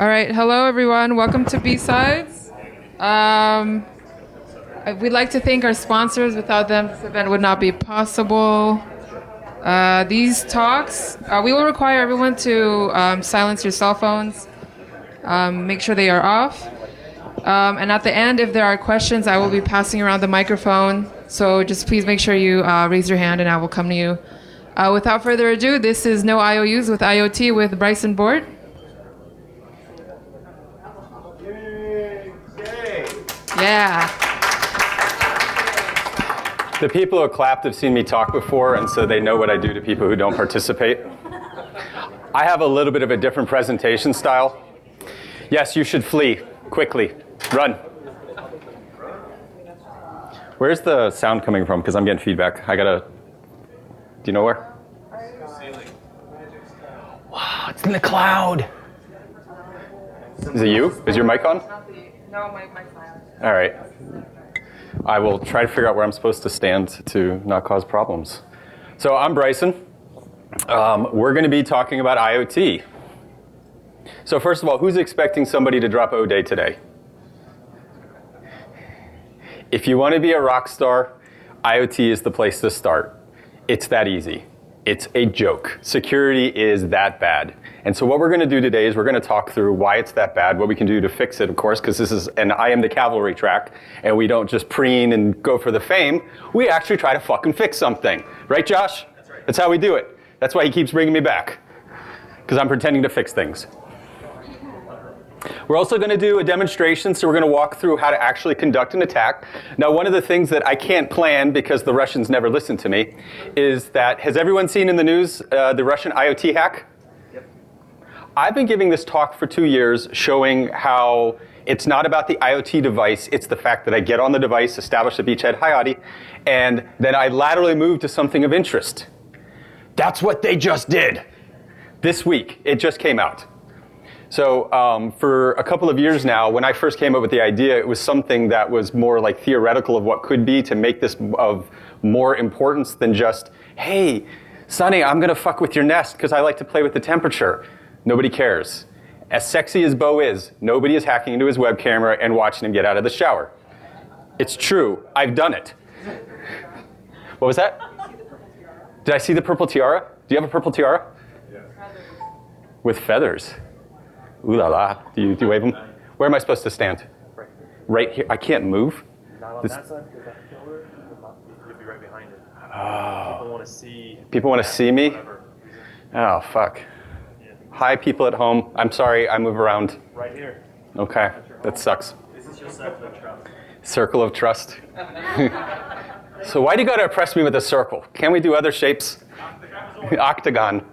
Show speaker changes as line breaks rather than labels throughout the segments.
All right, hello everyone. Welcome to B-Sides. We'd like to thank our sponsors. Without them, this event would not be possible. These talks, we will require everyone to silence your cell phones. Make sure they are off. And at the end, if there are questions, I will be passing around the microphone. So just please make sure you raise your hand and I will come to you. Without further ado, this is No IOUs with IOT with Bryson Bort. Yeah.
The people who clapped have seen me talk before, and so they know what I do to people who don't participate. I have a little bit of a different presentation style. Yes, you should flee quickly. Run. Where's the sound coming from? Because I'm getting feedback. Do you know where? Wow, it's in the cloud. Is it you? Is your mic on?
No, my mic's not.
All right. I will try to figure out where I'm supposed to stand to not cause problems. So I'm Bryson. We're going to be talking about IoT. So first of all, who's expecting somebody to drop O Day today? If you want to be a rock star, IoT is the place to start. It's that easy. It's a joke. Security is that bad. And so what we're going to do today is we're going to talk through why it's that bad, what we can do to fix it, of course, because this is an I Am The Cavalry track, and we don't just preen and go for the fame. We actually try to fucking fix something. Right, Josh? That's right. That's how we do it. That's why he keeps bringing me back, because I'm pretending to fix things. We're also going to do a demonstration, so we're going to walk through how to actually conduct an attack. Now, one of the things that I can't plan, because the Russians never listen to me, is that, has everyone seen in the news the Russian IoT hack? Yep. I've been giving this talk for 2 years, showing how it's not about the IoT device, it's the fact that I get on the device, establish a beachhead, hi Adi, and then I laterally move to something of interest. That's what they just did. This week, it just came out. So for a couple of years now, when I first came up with the idea, it was something that was more like theoretical of what could be to make this of more importance than just, hey, Sonny, I'm going to fuck with your nest because I like to play with the temperature. Nobody cares. As sexy as Bo is, nobody is hacking into his web camera and watching him get out of the shower. It's true. I've done it. What was that? Did I see the purple tiara? Do you have a purple tiara? Yeah. With feathers. Ooh la la. Do you wave them? Where am I supposed to stand? Right here. I can't move?
Not on that side, because that pillar, you'll be right behind it.
Oh.
People want to see.
People want to see me?
Whatever.
Oh, fuck.
Yeah.
Hi, people at home. I'm sorry, I move around.
Right here.
Okay, that sucks.
This is your circle of trust.
Circle of trust. So why do you gotta oppress me with a circle? Can't we do other shapes? Octagon.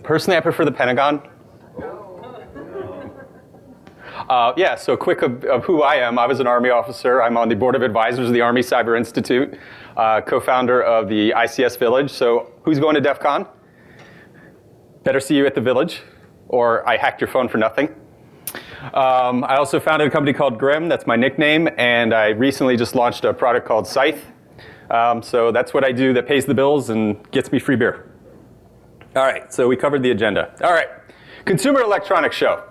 Personally, I prefer the pentagon. Yeah, so quick of who I am. I was an Army officer. I'm on the board of advisors of the Army Cyber Institute, co-founder of the ICS Village. So who's going to DEF CON? Better see you at the Village, or I hacked your phone for nothing. I also founded a company called Grim. That's my nickname, and I recently just launched a product called Scythe. So that's what I do that pays the bills and gets me free beer. All right, so we covered the agenda. All right, Consumer Electronics Show.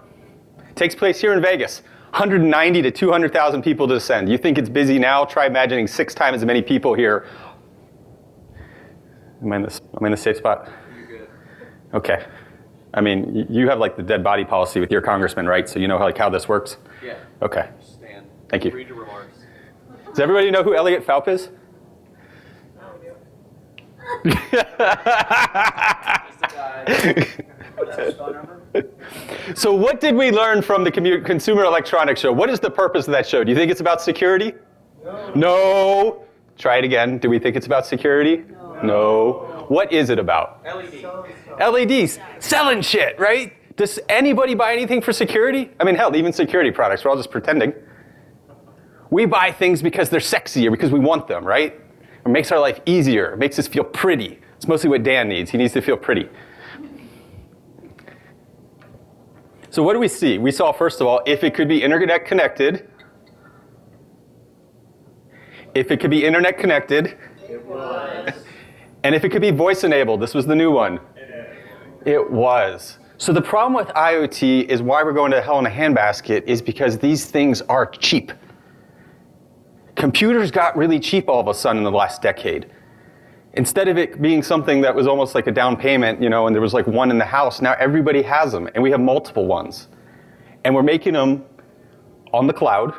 Takes place here in Vegas. 190 to 200,000 people to descend. You think it's busy now? Try imagining 6 times as many people here. Am I in the safe spot?
You're good.
Okay. I mean, you have like the dead body policy with your congressman, right? So you know how this works?
Yeah.
Okay.
Stand.
Thank you.
Read your remarks.
Does everybody know who Elliot Phelps is?
Just a guy. What's his phone number?
So what did we learn from the Consumer Electronics Show? What is the purpose of that show? Do you think it's about security? No. No. Try it again. Do we think it's about security? No. What is it about?
LED.
LEDs. Selling shit, right? Does anybody buy anything for security? I mean, hell, even security products. We're all just pretending. We buy things because they're sexier, because we want them, right? It makes our life easier. It makes us feel pretty. It's mostly what Dan needs. He needs to feel pretty. So what do we see? We saw, first of all, if it could be internet connected. If it could be internet connected.
It was.
And if it could be voice enabled. This was the new one. It was. So the problem with IoT is why we're going to hell in a handbasket is because these things are cheap. Computers got really cheap all of a sudden in the last decade. Instead of it being something that was almost like a down payment, and there was like one in the house, now everybody has them, and we have multiple ones. And we're making them on the cloud,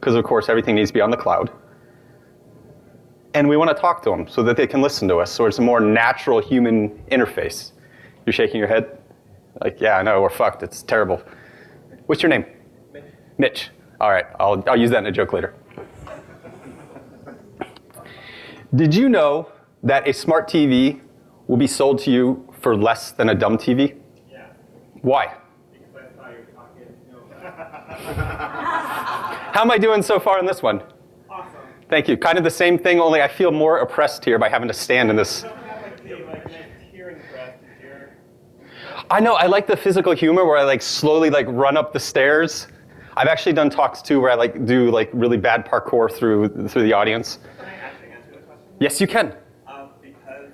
because of course everything needs to be on the cloud. And we want to talk to them so that they can listen to us, so it's a more natural human interface. You're shaking your head? Like, yeah, I know, we're fucked, it's terrible. What's your name?
Mitch.
Mitch. All right, I'll use that in a joke later. Did you know that a smart TV will be sold to you for less than a dumb TV?
Yeah.
Why?
Because I saw your pocket. No.
How am I doing so far in this one?
Awesome.
Thank you. Kind of the same thing, only I feel more oppressed here by having to stand in this.
I don't have like the nice hearing breath is your.
I know, I like the physical humor where I like slowly like run up the stairs. I've actually done talks too where I like do like really bad parkour through the audience.
Can I actually answer this question?
Yes, you can.
Because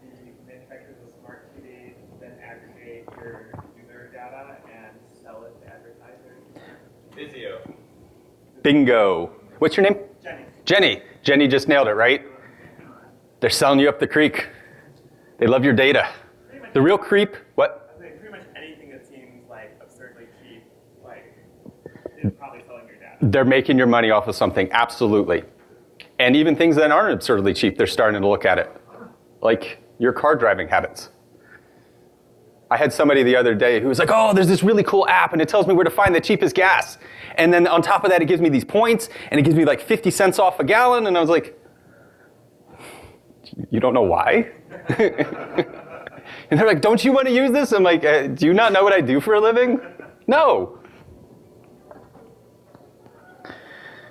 the manufacturers of smart TVs then aggregate your user data and sell it to advertisers. Vizio.
Bingo. What's your name?
Jenny.
Jenny. Jenny just nailed it, right? They're selling you up the creek. They love your data. The real creep, what?
I think pretty much anything that seems like absurdly cheap, like, is probably selling your data.
They're making your money off of something, absolutely. And even things that aren't absurdly cheap, they're starting to look at it. Like your car driving habits. I had somebody the other day who was like, oh, there's this really cool app and it tells me where to find the cheapest gas. And then on top of that, it gives me these points and it gives me like 50 cents off a gallon. And I was like, you don't know why? And they're like, don't you want to use this? I'm like, do you not know what I do for a living? No.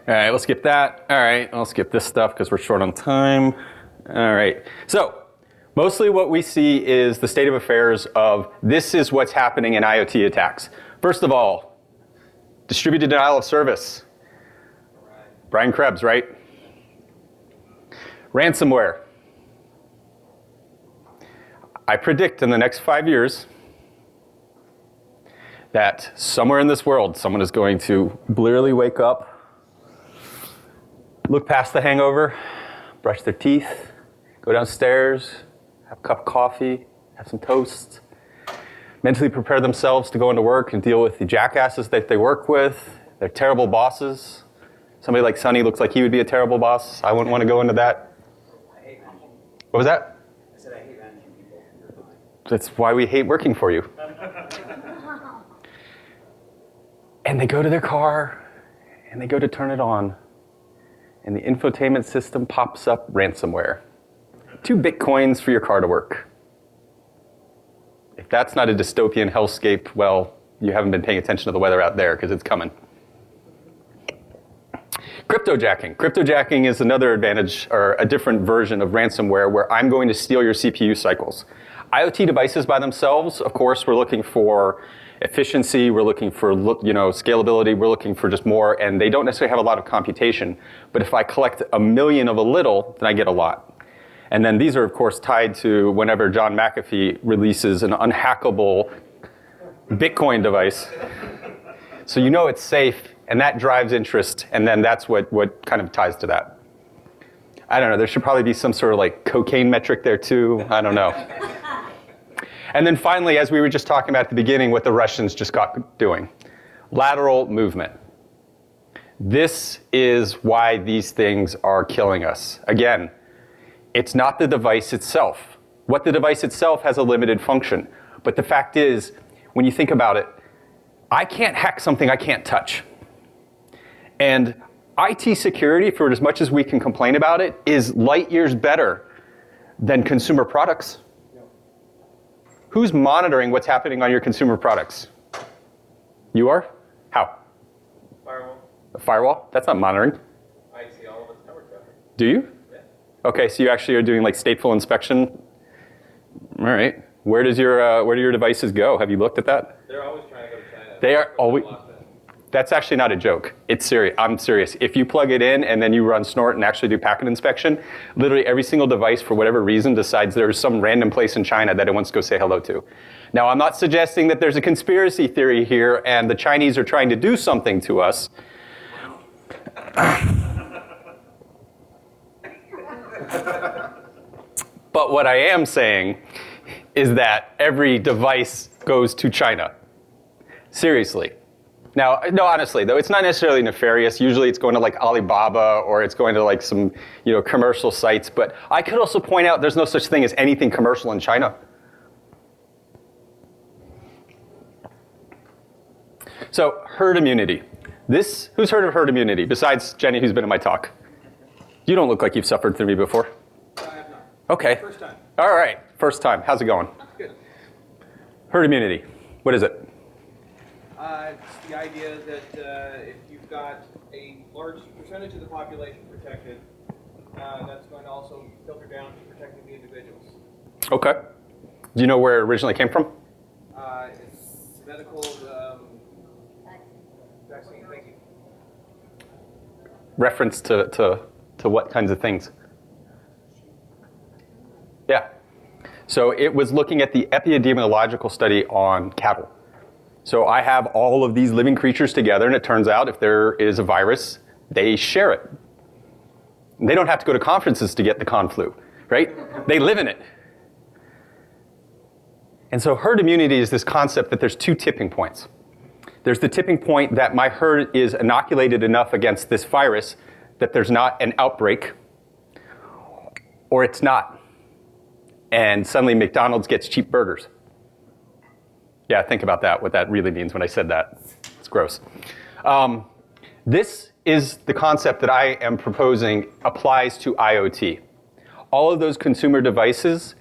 All right, we'll skip that. All right, I'll skip this stuff because we're short on time. All right, so mostly what we see is the state of affairs of this is what's happening in IoT attacks. First of all, distributed denial of service. Brian Krebs, right? Ransomware. I predict in the next 5 years that somewhere in this world, someone is going to blearily wake up, look past the hangover, brush their teeth, go downstairs, have a cup of coffee, have some toast, mentally prepare themselves to go into work and deal with the jackasses that they work with, their terrible bosses. Somebody like Sonny looks like he would be a terrible boss. I wouldn't want to go into that.
I hate managing.
What was that?
I said I hate managing people.
That's why we hate working for you. And they go to their car, and they go to turn it on, and the infotainment system pops up ransomware. 2 Bitcoins for your car to work. If that's not a dystopian hellscape, well, you haven't been paying attention to the weather out there, because it's coming. Cryptojacking. Cryptojacking is another advantage, or a different version of ransomware, where I'm going to steal your CPU cycles. IoT devices by themselves, of course, we're looking for efficiency, we're looking for scalability, we're looking for just more, and they don't necessarily have a lot of computation. But if I collect a million of a little, then I get a lot. And then these are, of course, tied to whenever John McAfee releases an unhackable Bitcoin device. So you know it's safe, and that drives interest, and then that's what kind of ties to that. I don't know, there should probably be some sort of like cocaine metric there too, I don't know. And then finally, as we were just talking about at the beginning, what the Russians just got doing. Lateral movement. This is why these things are killing us. Again, it's not the device itself. What the device itself has a limited function. But the fact is, when you think about it, I can't hack something I can't touch. And IT security, for as much as we can complain about it, is light years better than consumer products. Who's monitoring what's happening on your consumer products? You are? How?
Firewall.
A firewall? That's not monitoring.
I see all of its network traffic.
Do you?
Yeah.
Okay, so you actually are doing like stateful inspection. All right. Where do your devices go? Have you looked at that?
They're always trying to go to China.
They are always. That's actually not a joke. It's serious. I'm serious. If you plug it in and then you run snort and actually do packet inspection, literally every single device, for whatever reason, decides there's some random place in China that it wants to go say hello to. Now, I'm not suggesting that there's a conspiracy theory here and the Chinese are trying to do something to us. But what I am saying is that every device goes to China. Seriously. Now, no, honestly, though, it's not necessarily nefarious. Usually it's going to like Alibaba or it's going to like some, commercial sites. But I could also point out there's no such thing as anything commercial in China. So, herd immunity. Who's heard of herd immunity, besides Jenny, who's been in my talk? You don't look like you've suffered through me before.
I have not.
Okay.
First time.
All right, first time. How's it going?
Good.
Herd immunity. What is it?
It's the idea that if you've got a large percentage of the population protected, that's going to also filter down to protecting the individuals.
Okay. Do you know where it originally came from?
It's medical vaccine. Thank you.
Reference to what kinds of things? Yeah. So it was looking at the epidemiological study on cattle. So I have all of these living creatures together, and it turns out if there is a virus, they share it. They don't have to go to conferences to get the con flu, right? They live in it. And so herd immunity is this concept that there's two tipping points. There's the tipping point that my herd is inoculated enough against this virus that there's not an outbreak, or it's not. And suddenly McDonald's gets cheap burgers. Yeah, think about that, what that really means when I said that. It's gross. This is the concept that I am proposing applies to IoT. All of those consumer devices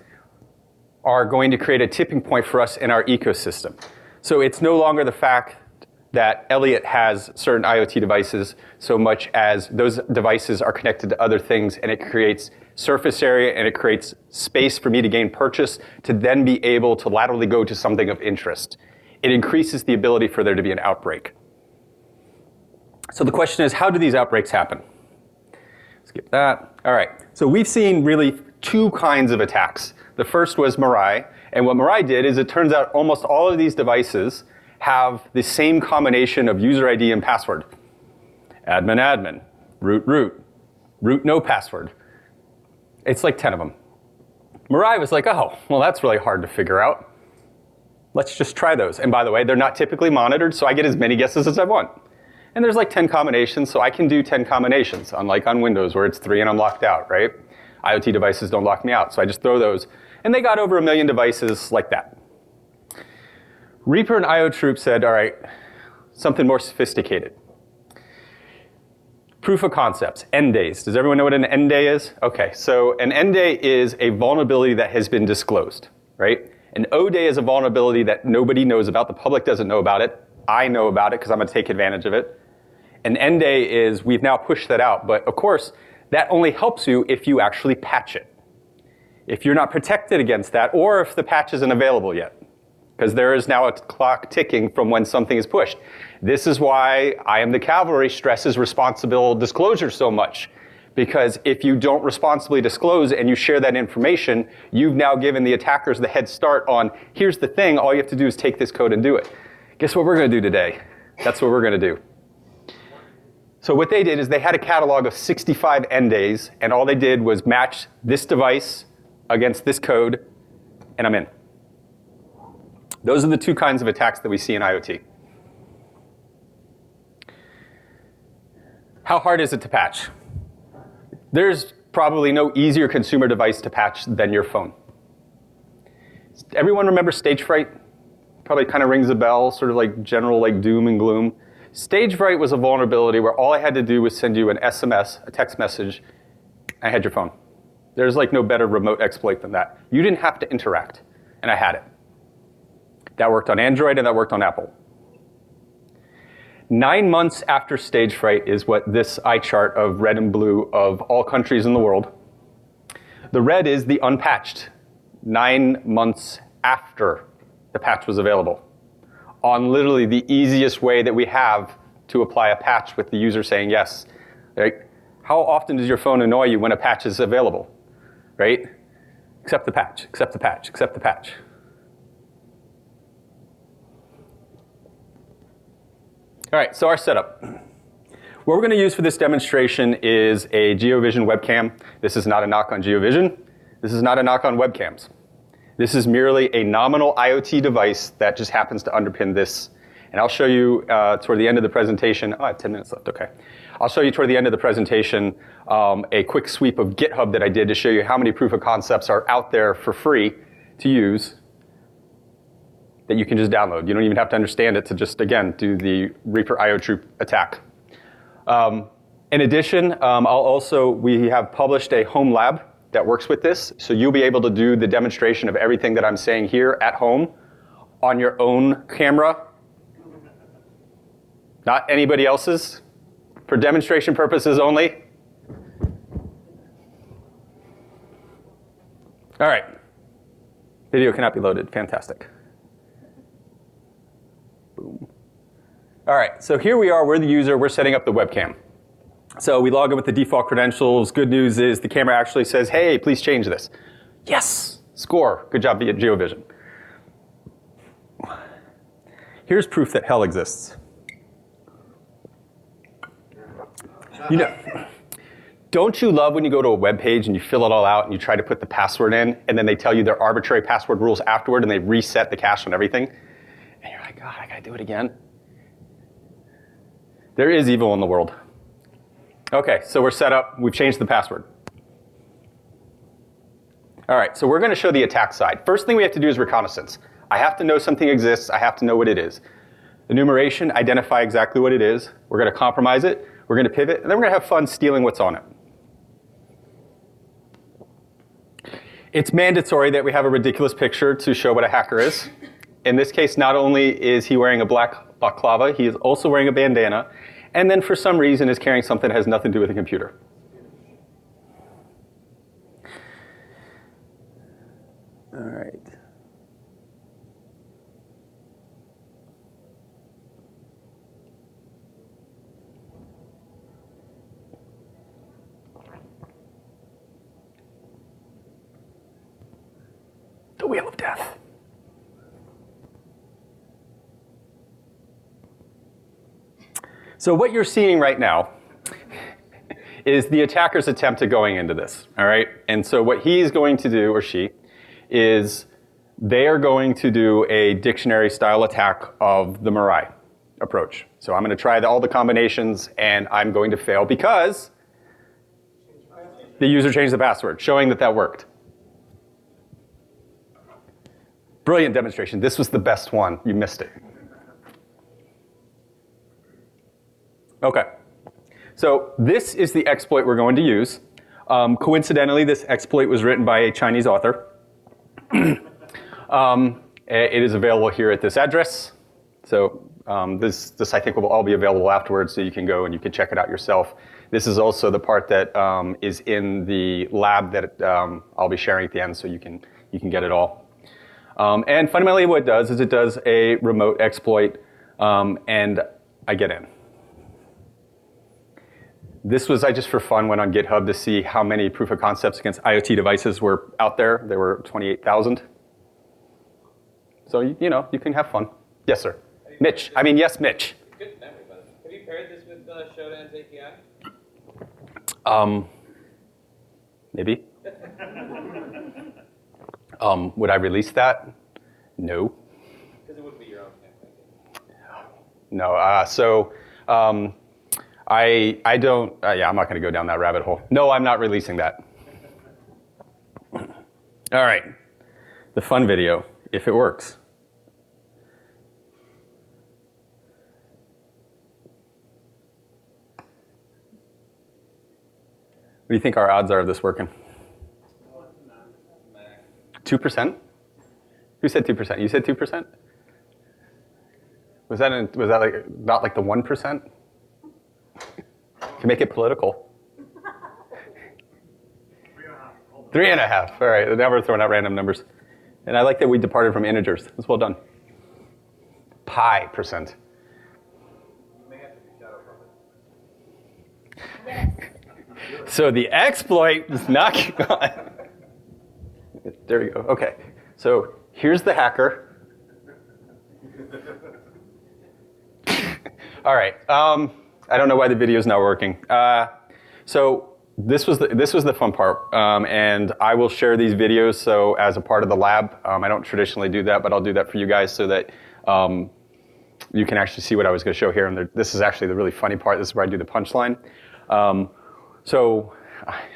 are going to create a tipping point for us in our ecosystem. So it's no longer the fact that Elliot has certain IoT devices so much as those devices are connected to other things, and it creates surface area and it creates space for me to gain purchase to then be able to laterally go to something of interest. It increases the ability for there to be an outbreak. So the question is, how do these outbreaks happen? Skip that. All right. So we've seen really two kinds of attacks. The first was Mirai, and what Mirai did is it turns out almost all of these devices have the same combination of user ID and password. Admin, admin, root, root, root, no password. It's like 10 of them. Mirai was like, oh, well, that's really hard to figure out. Let's just try those. And by the way, they're not typically monitored, so I get as many guesses as I want. And there's like 10 combinations, so I can do 10 combinations, unlike on Windows where it's 3 and I'm locked out, right? IoT devices don't lock me out, so I just throw those. And they got over 1 million devices like that. Reaper and IO Troop said, all right, something more sophisticated. Proof of concepts, end days. Does everyone know what an end day is? Okay, so an end day is a vulnerability that has been disclosed, right? An O day is a vulnerability that nobody knows about. The public doesn't know about it. I know about it because I'm going to take advantage of it. An end day is we've now pushed that out. But of course, that only helps you if you actually patch it. If you're not protected against that, or if the patch isn't available yet. Because there is now a clock ticking from when something is pushed. This is why Am The Cavalry stresses responsible disclosure so much. Because if you don't responsibly disclose and you share that information, you've now given the attackers the head start on, here's the thing, all you have to do is take this code and do it. Guess what we're going to do today? That's what we're going to do. So what they did is they had a catalog of 65 end days, and all they did was match this device against this code, and I'm in. Those are the two kinds of attacks that we see in IoT. How hard is it to patch? There's probably no easier consumer device to patch than your phone. Everyone remember stage fright? Probably kind of rings a bell, sort of like general like doom and gloom. Stage fright was a vulnerability where all I had to do was send you an SMS, a text message, and I had your phone. There's like no better remote exploit than that. You didn't have to interact, and I had it. That worked on Android and that worked on Apple. 9 months after stage fright is what this eye chart of red and blue of all countries in the world. The red is the unpatched, 9 months after the patch was available. On literally the easiest way that we have to apply a patch with the user saying yes. Right? How often does your phone annoy you when a patch is available? Right? Accept the patch, accept the patch, accept the patch. All right, so our setup. What we're going to use for this demonstration is a GeoVision webcam. This is not a knock on GeoVision. This is not a knock on webcams. This is merely a nominal IoT device that just happens to underpin this. And I'll show you toward the end of the presentation. Oh, I have 10 minutes left, okay. I'll show you toward the end of the presentation a quick sweep of GitHub that I did to show you how many proof of concepts are out there for free to use that you can just download. You don't even have to understand it to just, again, do the Reaper IO Troop attack. In addition, we have published a home lab that works with this. So you'll be able to do the demonstration of everything that I'm saying here at home on your own camera, not anybody else's, for demonstration purposes only. All right. Video cannot be loaded. Fantastic. Boom. All right, so here we are. We're the user. We're setting up the webcam. So we log in with the default credentials. Good news is the camera actually says, hey, please change this. Yes, score. Good job, GeoVision. Here's proof that hell exists. You know, don't you love when you go to a web page and you fill it all out and you try to put the password in and then they tell you their arbitrary password rules afterward and they reset the cache on everything? And you're like, God, I gotta do it again. There is evil in the world. Okay, so we're set up. We've changed the password. All right, so we're going to show the attack side. First thing we have to do is reconnaissance. I have to know something exists. I have to know what it is. Enumeration, identify exactly what it is. We're going to compromise it. We're going to pivot. And then we're going to have fun stealing what's on it. It's mandatory that we have a ridiculous picture to show what a hacker is. In this case, not only is he wearing a black balaclava, he is also wearing a bandana. And then for some reason is carrying something that has nothing to do with a computer. All right. The Wheel of Death. So what you're seeing right now is the attacker's attempt at going into this, all right? And so what he's going to do, or she, is they are going to do a dictionary-style attack of the Mirai approach. So I'm going to try all the combinations, and I'm going to fail because the user changed the password, showing that that worked. Brilliant demonstration. This was the best one. You missed it. Okay, so this is the exploit we're going to use. Coincidentally, this exploit was written by a Chinese author. It is available here at this address. So this I think will all be available afterwards, so you can go and you can check it out yourself. This is also the part that is in the lab that I'll be sharing at the end, so you can get it all. And fundamentally, what it does is it does a remote exploit, and I get in. This was, I just for fun went on GitHub to see how many proof of concepts against IoT devices were out there. There were 28,000. So, you know, you can have fun. Yes, sir. Mitch. I mean, yes, Mitch.
Good, everybody. Have you paired this with Shodan's API?
Maybe. Would I release that? No.
Because it wouldn't be your own campaign.
No. I don't, yeah, I'm not going to go down that rabbit hole. No, I'm not releasing that. All right. The fun video, if it works. What do you think our odds are of this working? 2%? Who said 2%? You said 2%? Was that like not like the 1%? Can make it political. 3.5. All right. Now we're throwing out random numbers. And I like that we departed from integers. That's well done. Pi %.
You may have to be shot.
So the exploit is not gone. There we go. Okay. So here's the hacker. All right. I don't know why the video is not working. So this was the fun part, and I will share these videos. So as a part of the lab, I don't traditionally do that, but I'll do that for you guys so that you can actually see what I was going to show here. And this is actually the really funny part. This is where I do the punchline. So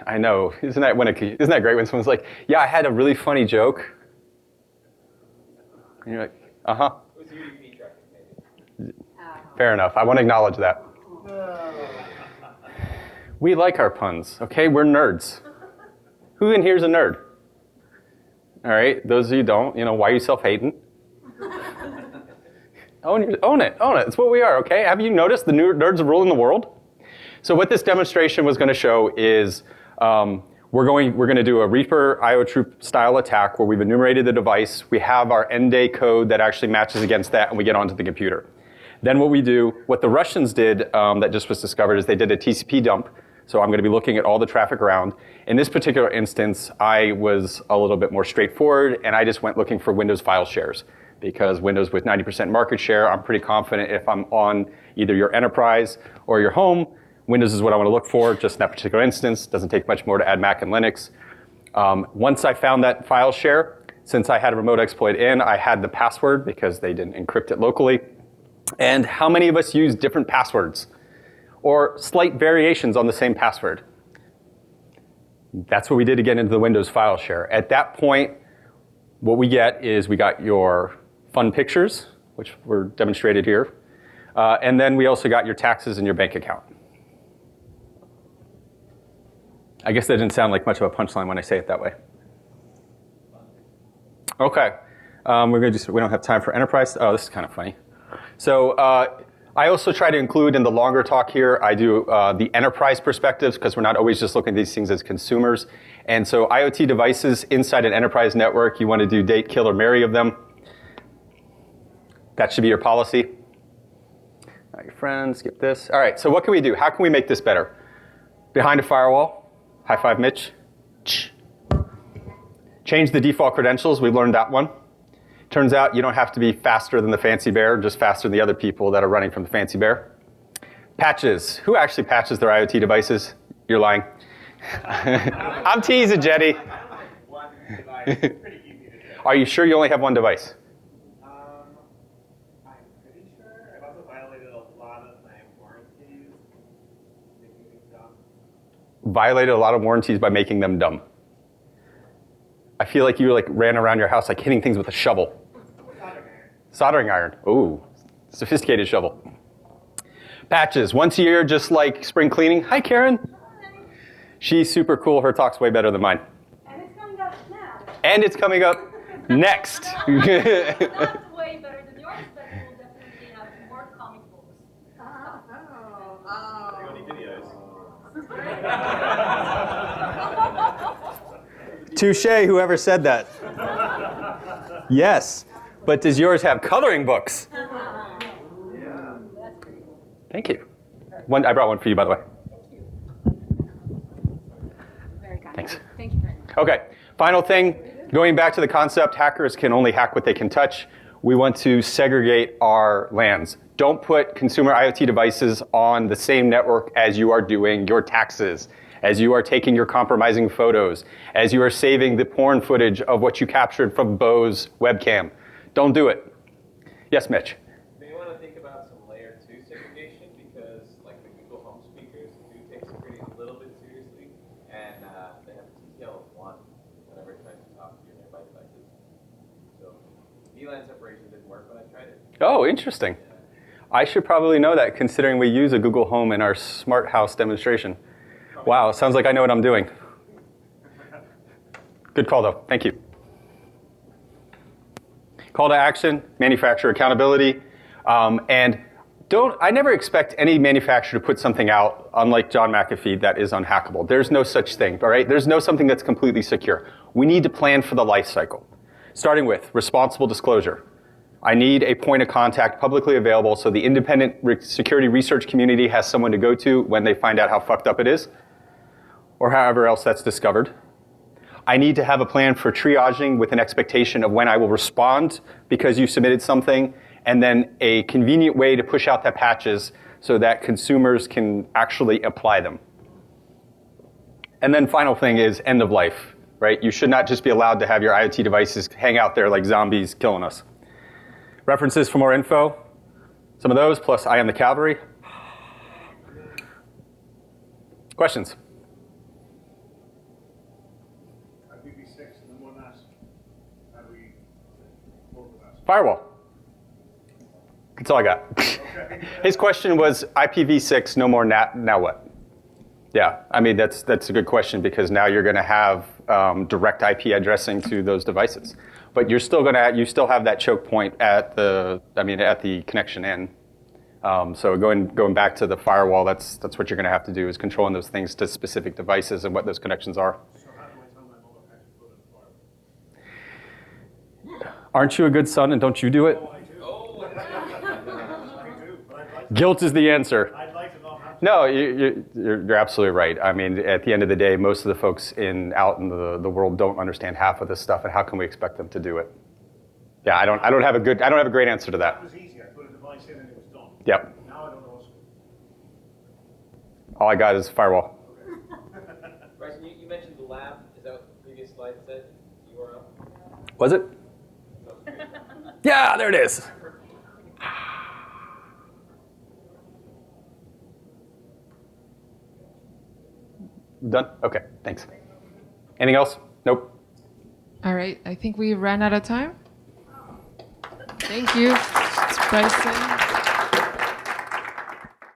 I know, isn't that great when someone's like, "Yeah, I had a really funny joke," and you're like, "Uh-huh."
It was UV traffic, maybe.
Fair enough. I want to acknowledge that. We like our puns, okay? We're nerds. Who in here is a nerd? All right, those of you who don't, why are you self-hating? Own it. It's what we are, okay? Have you noticed the nerds are ruling the world? So what this demonstration was going to show is we're going to do a Reaper IO troop style attack where we've enumerated the device. We have our end day code that actually matches against that, and we get onto the computer. Then what the Russians did that just was discovered is they did a TCP dump. So I'm going to be looking at all the traffic around. In this particular instance, I was a little bit more straightforward, and I just went looking for Windows file shares. Because Windows with 90% market share, I'm pretty confident if I'm on either your enterprise or your home, Windows is what I want to look for, just in that particular instance. Doesn't take much more to add Mac and Linux. Once I found that file share, since I had a remote exploit in, I had the password because they didn't encrypt it locally. And how many of us use different passwords? Or slight variations on the same password? That's what we did to get into the Windows file share. At that point, what we get is we got your fun pictures, which were demonstrated here. And then we also got your taxes and your bank account. I guess that didn't sound like much of a punchline when I say it that way. Okay. We don't have time for enterprise. Oh, this is kind of funny. So I also try to include in the longer talk here, I do the enterprise perspectives because we're not always just looking at these things as consumers. And so IoT devices inside an enterprise network, you want to do date, kill, or marry of them. That should be your policy. Not your friends, skip this. All right, so what can we do? How can we make this better? Behind a firewall, high five Mitch. Change the default credentials, we learned that one. Turns out you don't have to be faster than the fancy bear, just faster than the other people that are running from the fancy bear. Patches. Who actually patches their IoT devices? You're lying. I'm teasing, Jetty.
One device, pretty easy to do.
Are you sure you only have one device?
I'm pretty sure. I've also violated a lot of my warranties, making things dumb.
Violated a lot of warranties by making them dumb. I feel like you ran around your house hitting things with a shovel. Soldering iron. Ooh, sophisticated shovel. Patches. Once a year, just like spring cleaning. Hi, Karen.
Hi.
She's super cool. Her talk's way better than mine.
And it's coming up now.
And it's coming up next.
Not way better than yours, but we'll definitely have more comic books.
Touche, whoever said that. Yes, but does yours have coloring books?
Yeah.
Thank you. I brought one for you, by the way.
Very kind.
Thanks.
Thank you very much.
Okay, final thing. Going back to the concept, hackers can only hack what they can touch. We want to segregate our LANs. Don't put consumer IoT devices on the same network as you are doing your taxes, as you are taking your compromising photos, as you are saving the porn footage of what you captured from Bo's webcam. Don't do it. Yes, Mitch?
May you want to think about some layer 2 segregation because like the Google Home speakers do take security a little bit seriously and they have a TTL of 1 whenever it tries to talk to your nearby devices. So VLAN separation didn't work when I tried it.
Oh, interesting. I should probably know that considering we use a Google Home in our smart house demonstration. Wow, sounds like I know what I'm doing. Good call, though. Thank you. Call to action, manufacturer accountability. And I never expect any manufacturer to put something out, unlike John McAfee, that is unhackable. There's no such thing, all right? There's no something that's completely secure. We need to plan for the life cycle, starting with responsible disclosure. I need a point of contact publicly available so the independent security research community has someone to go to when they find out how fucked up it is, or however else that's discovered. I need to have a plan for triaging with an expectation of when I will respond because you submitted something, and then a convenient way to push out the patches so that consumers can actually apply them. And then final thing is end of life, right? You should not just be allowed to have your IoT devices hang out there like zombies killing us. References for more info, some of those, plus I Am The Cavalry. Questions?
IPv6, no more NAS. How do we work with that?
Firewall. That's all I got. His question was IPv6, no more now what? Yeah, I mean, that's a good question because now you're going to have direct IP addressing to those devices. But you still have that choke point at the connection end. So going back to the firewall, that's what you're going to have to do is controlling those things to specific devices and what those connections are.
So how do I tell my mother how to put in the firewall?
Aren't you a good son and don't you do it?
Oh, I do. I do, but I'd like to,
Guilt is the answer.
I'd like to know how to.
No, you're absolutely right. I mean, at the end of the day, most of the folks out in the world don't understand half of this stuff, and how can we expect them to do it? Yeah, I don't have a great answer to that.
That was easy. I put a device in and it was done.
Yep.
Now I don't know what's.
All I got is firewall.
Bryson, you mentioned the lab. Is that what the previous slide said? URL?
Was it? Yeah, there it is. Done? Okay, thanks. Anything else? Nope.
All right, I think we ran out of time. Thank you, Bryson.